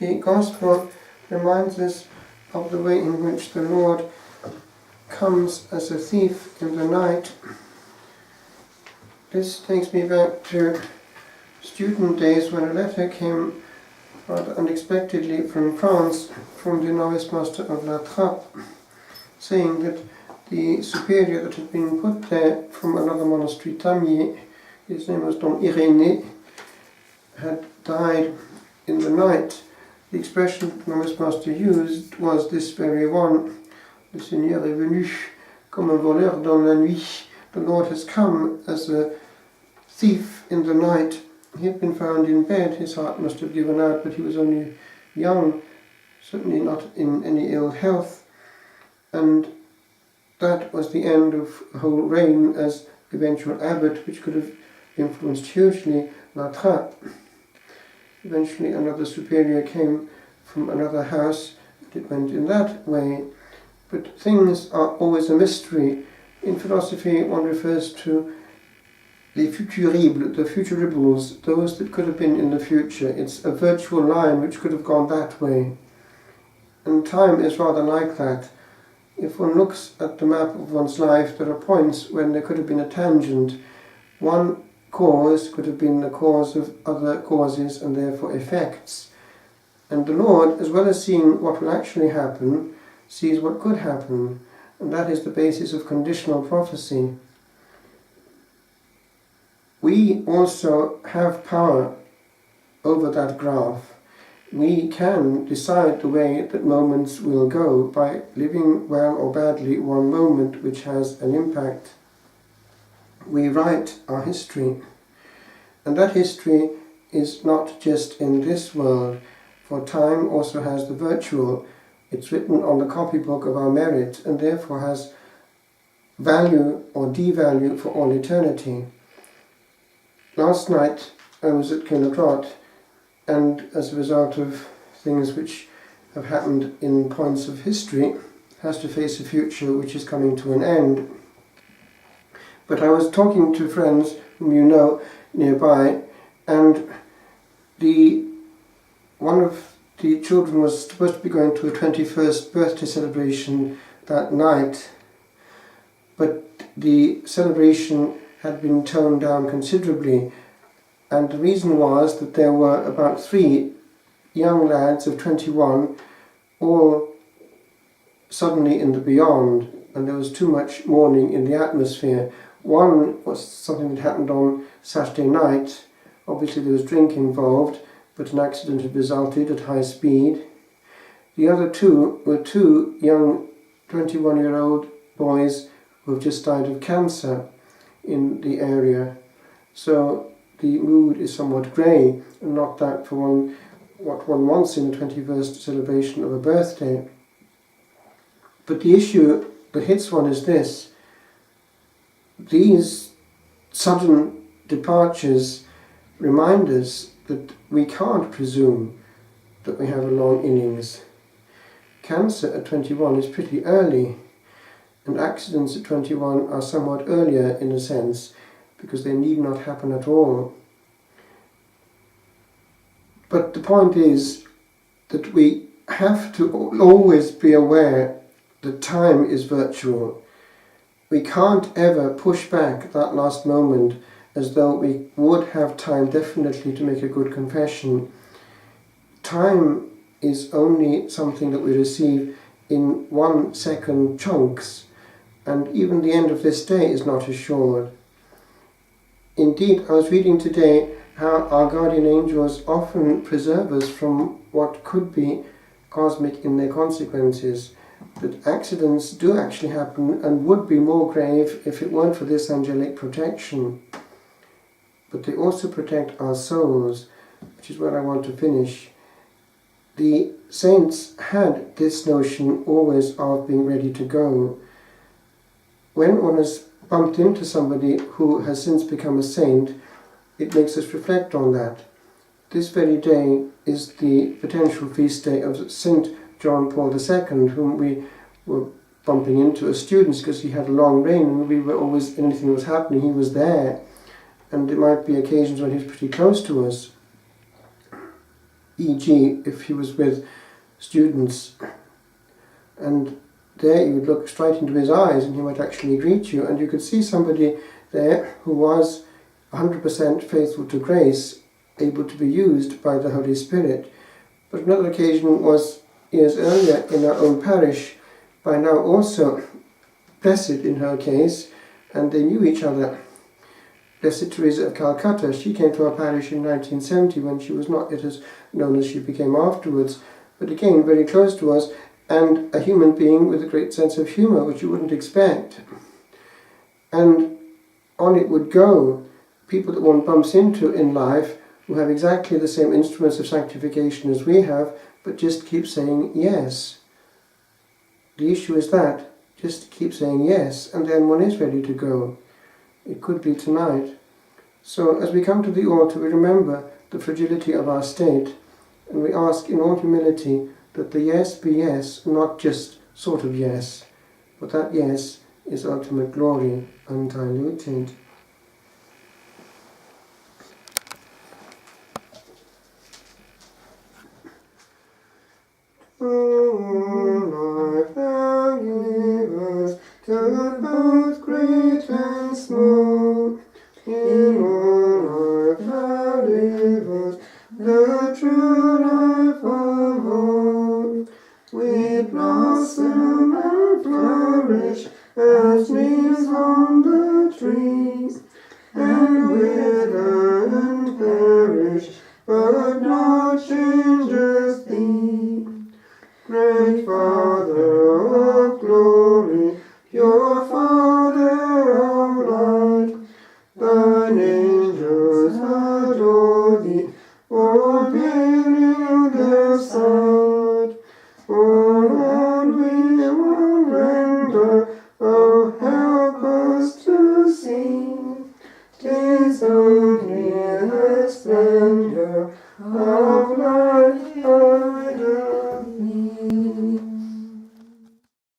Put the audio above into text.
The Gospel reminds us of the way in which the Lord comes as a thief in the night. This takes me back to student days when a letter came rather unexpectedly from France, from the novice master of La Trappe, saying that the superior that had been put there from another monastery, Tamier, his name was Don Irénée, had died in the night. The expression the novice master used was this very one: Le Seigneur est venu comme un voleur dans la nuit. The Lord has come as a thief in the night. He had been found in bed. His heart must have given out, but he was only young, certainly not in any ill health. And that was the end of the whole reign as eventual abbot, which could have influenced hugely La Trappe. Eventually another superior came from another house, and it went in that way. But things are always a mystery. In philosophy one refers to les futuribles, the futuribles, those that could have been in the future. It's a virtual line which could have gone that way. And time is rather like that. If one looks at the map of one's life, there are points when there could have been a tangent. One cause could have been the cause of other causes and therefore effects. And the Lord, as well as seeing what will actually happen, sees what could happen. And that is the basis of conditional prophecy. We also have power over that graph. We can decide the way that moments will go by living well or badly one moment which has an impact. We write our history, and that history is not just in this world, for time also has the virtual. It's written on the copybook of our merit and therefore has value or devalue for all eternity. Last night I was at Kindertrot, and as a result of things which have happened in points of history, has to face a future which is coming to an end. But I was talking to friends whom you know nearby, and one of the children was supposed to be going to a 21st birthday celebration that night, but the celebration had been toned down considerably, and the reason was that there were about 3 young lads of 21 all suddenly in the beyond, and there was too much mourning in the atmosphere. One was something that happened on Saturday night. Obviously there was drink involved, but an accident had resulted at high speed. The other 2 were 2 young 21-year-old boys who have just died of cancer in the area. So the mood is somewhat grey, and not that for what one wants in a 21st celebration of a birthday. But the issue that hits one is this: these sudden departures remind us that we can't presume that we have a long innings. Cancer at 21 is pretty early, and accidents at 21 are somewhat earlier in a sense, because they need not happen at all. But the point is that we have to always be aware that time is virtual. We can't ever push back that last moment as though we would have time definitely to make a good confession. Time is only something that we receive in 1-second chunks, and even the end of this day is not assured. Indeed, I was reading today how our guardian angels often preserve us from what could be cosmic in their consequences, that accidents do actually happen and would be more grave if it weren't for this angelic protection. But they also protect our souls, which is where I want to finish. The saints had this notion always of being ready to go. When one has bumped into somebody who has since become a saint, it makes us reflect on that. This very day is the potential feast day of St. John Paul II, whom we were bumping into as students because he had a long reign, and we were always, anything that was happening, he was there. And there might be occasions when he was pretty close to us. e.g. if he was with students, and there you would look straight into his eyes and he might actually greet you, and you could see somebody there who was 100% faithful to grace, able to be used by the Holy Spirit. But another occasion was years earlier in our own parish, by now also blessed in her case, and they knew each other. Blessed Teresa of Calcutta, she came to our parish in 1970 when she was not yet as known as she became afterwards, but again very close to us, and a human being with a great sense of humour, which you wouldn't expect. And on it would go. People that one bumps into in life who have exactly the same instruments of sanctification as we have, but just keep saying yes. The issue is that, just keep saying yes, and then one is ready to go. It could be tonight. So as we come to the altar, we remember the fragility of our state, and we ask in all humility that the yes be yes, not just sort of yes, but that yes is ultimate glory, undiluted. To both great and small, in all life thou livest, the true life of all. We blossom and flourish as leaves on the trees, and wither and perish, but not changes thee. Great Father of glory, pure Father of light, thine angels adore thee, all veiling their sight. O Lord, we will render, O help us to see, 'tis only the splendor of